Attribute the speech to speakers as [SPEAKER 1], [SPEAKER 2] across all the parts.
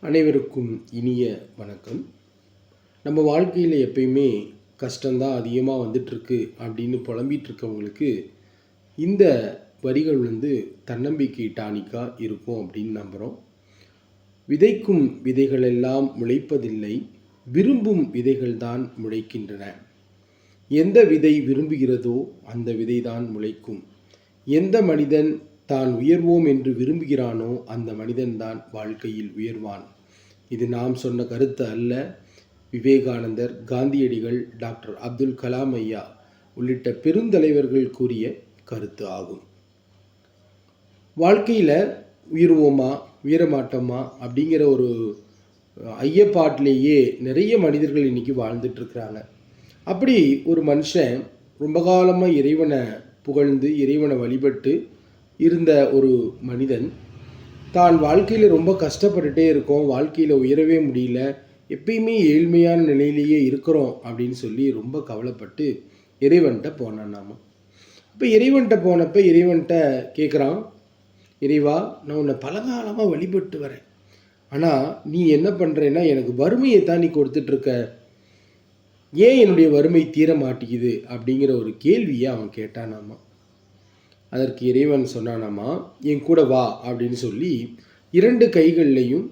[SPEAKER 1] அனைவருக்கும் இனிய வணக்கம். நம்ம வாழ்க்கையில் எப்பயுமே கஷ்டம்தான் அதிகமாக வந்துட்டுருக்கு அப்படின்னு புலம்பிகிட்டு இருக்கவங்களுக்கு இந்த வரிகள் தன்னம்பிக்கை டானிக்காக இருக்கும் அப்படின்னு நம்புகிறோம். விதைக்கும் விதைகளெல்லாம் முளைப்பதில்லை, விரும்பும் விதைகள் தான் முளைக்கின்றன. எந்த விதை விரும்புகிறதோ அந்த விதை தான் முளைக்கும். எந்த மனிதன் தான் உயர்வோம் என்று விரும்புகிறானோ அந்த மனிதன்தான் வாழ்க்கையில் உயர்வான். இது நாம் சொன்ன கருத்து அல்ல. விவேகானந்தர், காந்தியடிகள், டாக்டர் அப்துல் கலாம் ஐயா உள்ளிட்ட பெருந்தலைவர்கள் கூறிய கருத்து ஆகும். வாழ்க்கையில் உயர்வோமா உயரமாட்டோமா அப்படிங்கிற ஒரு ஐயப்பாட்டிலேயே நிறைய மனிதர்கள் இன்றைக்கி வாழ்ந்துட்டுருக்குறாங்க. அப்படி ஒரு மனுஷன் ரொம்ப காலமாக இறைவனை புகழ்ந்து இறைவனை வழிபட்டு இருந்த ஒரு மனிதன் தான் வாழ்க்கையில் ரொம்ப கஷ்டப்பட்டுட்டே இருக்கோம், வாழ்க்கையில் உயரவே முடியல, எப்பயுமே ஏழ்மையான நிலையிலேயே இருக்கிறோம் அப்படின்னு சொல்லி ரொம்ப கவலைப்பட்டு இறைவன்கிட்ட போனான். நாம இப்போ இறைவன்கிட்ட போனப்போ இறைவன்கிட்ட கேட்குறான், இறைவா, நான் உன்னை பலகாலமாக வழிபட்டு வரேன், ஆனால் நீ என்ன பண்ணுறேன்னா எனக்கு வறுமையை தான் நீ கொடுத்துட்ருக்க, ஏன் என்னுடைய வறுமை தீர மாட்டேங்குது அப்படிங்கிற ஒரு கேள்வியை அவன் கேட்டானாமா. அதற்கு இறைவன் சொன்னானாமா, என் கூட வா அப்படின்னு சொல்லி 2 கைகள்லையும்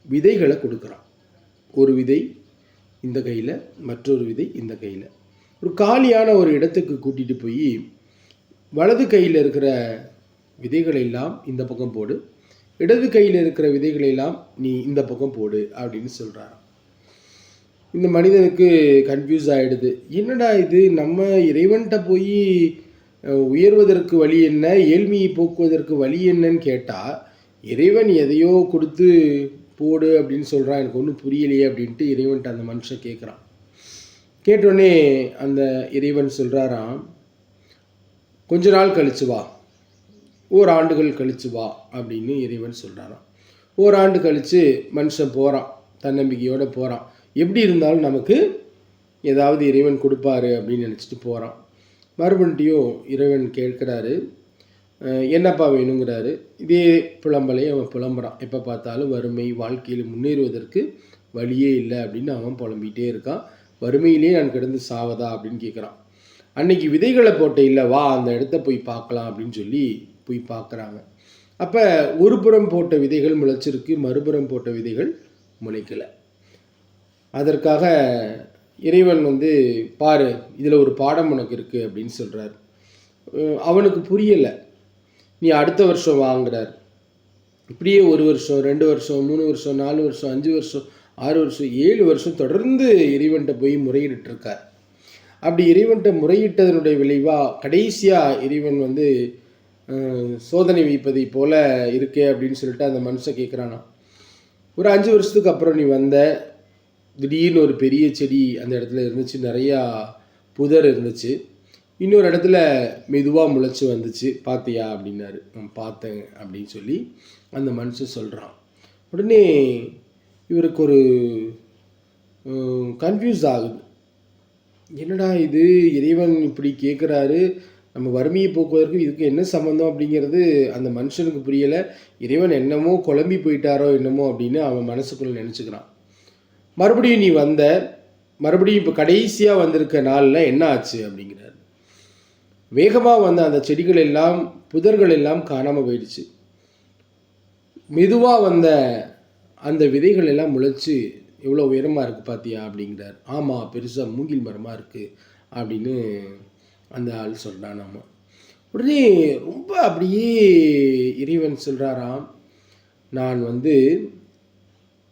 [SPEAKER 1] விதைகளை கொடுக்குறான். ஒரு விதை இந்த கையில், மற்றொரு விதை இந்த கையில். ஒரு காலியான ஒரு இடத்துக்கு கூட்டிகிட்டு போய் வலது கையில் இருக்கிற விதைகளெல்லாம் இந்த பக்கம் போடு, இடது கையில் இருக்கிற விதைகளெல்லாம் நீ இந்த பக்கம் போடு அப்படின்னு சொல்கிறாராம். இந்த மனிதனுக்கு கன்ஃபியூஸ் ஆகிடுது. என்னடா இது, நம்ம இறைவன்கிட்ட போய் உயர்வதற்கு வழி என்ன, ஏழ்மையை போக்குவதற்கு வழி என்னன்னு கேட்டால் இறைவன் எதையோ கொடுத்து போடு அப்படின்னு சொல்கிறான், எனக்கு ஒன்றும் புரியலையே அப்படின்ட்டு இறைவன்ட்டு அந்த மனுஷன் கேட்குறான். கேட்டோடனே அந்த இறைவன் சொல்கிறாராம், கொஞ்ச நாள் கழிச்சு வா, ஓராண்டுகள் கழிச்சு வா அப்படின்னு இறைவன் சொல்கிறாராம். ஓராண்டு கழித்து மனுஷன் போகிறான், தன்னம்பிக்கையோடு போகிறான். எப்படி இருந்தாலும் நமக்கு ஏதாவது இறைவன் கொடுப்பாரு அப்படின்னு நினச்சிட்டு போகிறான். மறுபடியும் இறைவன் கேட்குறாரு, என்னப்பா வேணுங்கிறாரு. இதே புலம்பலை அவன் புலம்புறான். எப்போ பார்த்தாலும் வறுமை, வாழ்க்கையில் முன்னேறுவதற்கு வழியே இல்லை அப்படின்னு அவன் புலம்பிகிட்டே இருக்கான். வறுமையிலே நான் கிடந்து சாவதா அப்படின்னு கேட்குறான். அன்னைக்கு விதைகளை போட்ட இல்லை, வா அந்த இடத்த போய் பார்க்கலாம் அப்படின்னு சொல்லி போய் பார்க்குறாங்க. அப்போ ஒரு புறம் போட்ட விதைகள் முளைச்சிருக்கு, மறுபுறம் போட்ட விதைகள் முளைக்கலை. அதற்காக இறைவன் பாரு, இதில் ஒரு பாடம் உனக்கு இருக்குது அப்படின்னு சொல்கிறார். அவனுக்கு புரியலை. நீ அடுத்த வருஷம் வாங்குறார். இப்படியே 1 வருஷம், 2 வருஷம், 3 வருஷம், 4 வருஷம், 5 வருஷம், 6 வருஷம், 7 வருஷம் தொடர்ந்து இறைவன்கிட்ட போய் முறையிட்டுருக்கார். அப்படி இறைவன்கிட்ட முறையிட்டதனுடைய விளைவாக கடைசியாக இறைவன் சோதனை வைப்பதை போல் இருக்கே அப்படின்னு சொல்லிட்டு அந்த மனுஷன் கேட்குறானா. ஒரு 5 வருஷத்துக்கு அப்புறம் நீ வந்த, திடீர்னு ஒரு பெரிய செடி அந்த இடத்துல இருந்துச்சு, நிறையா புதர் இருந்துச்சு, இன்னொரு இடத்துல மெதுவாக முளைச்சி வந்துச்சு, பார்த்தியா அப்படின்னாரு. பார்த்தேன் அப்படின்னு சொல்லி அந்த மனுஷன் சொல்கிறான். உடனே இவருக்கு ஒரு கன்ஃபியூஸ் ஆகுது. என்னடா இது, இறைவன் இப்படி கேட்குறாரு, நம்ம வறுமையை போக்குவதற்கு இதுக்கு என்ன சம்மந்தம் அப்படிங்கிறது அந்த மனுஷனுக்கு புரியலை. இறைவன் என்னமோ குழம்பி போயிட்டாரோ என்னமோ அப்படின்னு அவன் மனசுக்குள்ளே நினச்சிக்கிறான். மறுபடியும் நீ மறுபடியும் இப்போ கடைசியாக வந்திருக்க நாளில் என்ன ஆச்சு அப்படிங்கிறார். வேகமாக வந்த அந்த செடிகள் எல்லாம், புதர்கள் எல்லாம் காணாமல் போயிடுச்சு. மெதுவாக வந்த அந்த விதைகள் எல்லாம் முளைச்சி எவ்வளோ உயரமாக இருக்குது பார்த்தியா அப்படிங்கிறார். ஆமாம், பெருசாக மூங்கில் மரமாக இருக்குது அப்படின்னு அந்த ஆள் சொல்கிறான். நம்ம உடனே ரொம்ப அப்படியே இறைவன் சொல்கிறாராம், நான்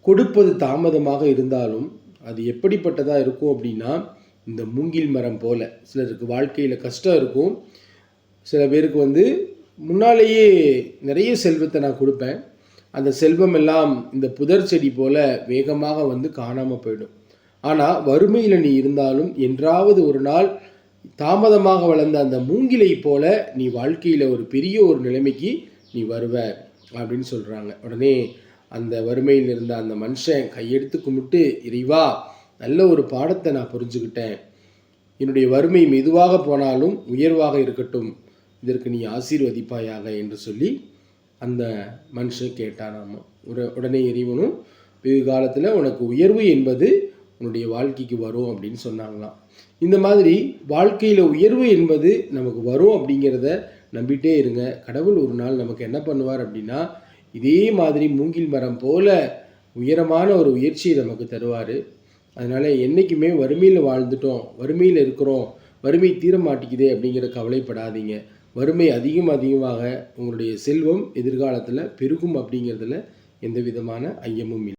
[SPEAKER 1] கொடுப்பது தாமதமாக இருந்தாலும் அது எப்படிப்பட்டதாக இருக்கும் அப்படின்னா, இந்த மூங்கில் மரம் போல். சிலருக்கு வாழ்க்கையில் கஷ்டம் இருக்கும், சில பேருக்கு முன்னாலேயே நிறைய செல்வத்தை நான் கொடுப்பேன், அந்த செல்வம் எல்லாம் இந்த புதர் செடி போல் வேகமாக காணாமல் போயிடும். ஆனால் வறுமையில் நீ இருந்தாலும் என்றாவது ஒரு நாள் தாமதமாக வளர்ந்த அந்த மூங்கிலை போல நீ வாழ்க்கையில் ஒரு பெரிய ஒரு நிலைமைக்கு நீ வருவ அப்படின்னு சொல்கிறாங்க. உடனே அந்த வறுமையில் இருந்த அந்த மனுஷன் கையெடுத்து கும்பிட்டு, இறைவா, நல்ல ஒரு பாடத்தை நான் புரிஞ்சுக்கிட்டேன், என்னுடைய வறுமை மெதுவாக போனாலும் உயர்வாக இருக்கட்டும், இதற்கு நீ ஆசீர்வதிப்பாயாக என்று சொல்லி அந்த மனுஷன் கேட்டானாமா. உடனே இறைவனும் வெகு காலத்தில் உனக்கு உயர்வு என்பது உன்னுடைய வாழ்க்கைக்கு வரும் அப்படின்னு சொன்னாங்களாம். இந்த மாதிரி வாழ்க்கையில் உயர்வு என்பது நமக்கு வரும் அப்படிங்கிறத நம்பிட்டே இருங்க. கடவுள் ஒரு நாள் நமக்கு என்ன பண்ணுவார் அப்படின்னா, இதே மாதிரி மூங்கில் மரம் போல உயரமான ஒரு உயர்ச்சியை நமக்கு தருவார். அதனால் என்றைக்குமே வறுமையில் வாழ்ந்துட்டோம், வறுமையில் இருக்கிறோம், வறுமை தீர மாட்டேங்குதே அப்படிங்கிற கவலைப்படாதீங்க. வறுமை அதிகமாக உங்களுடைய செல்வம் எதிர்காலத்தில் பெருகும் அப்படிங்கிறதுல எந்த விதமான ஐயமும் இல்லை.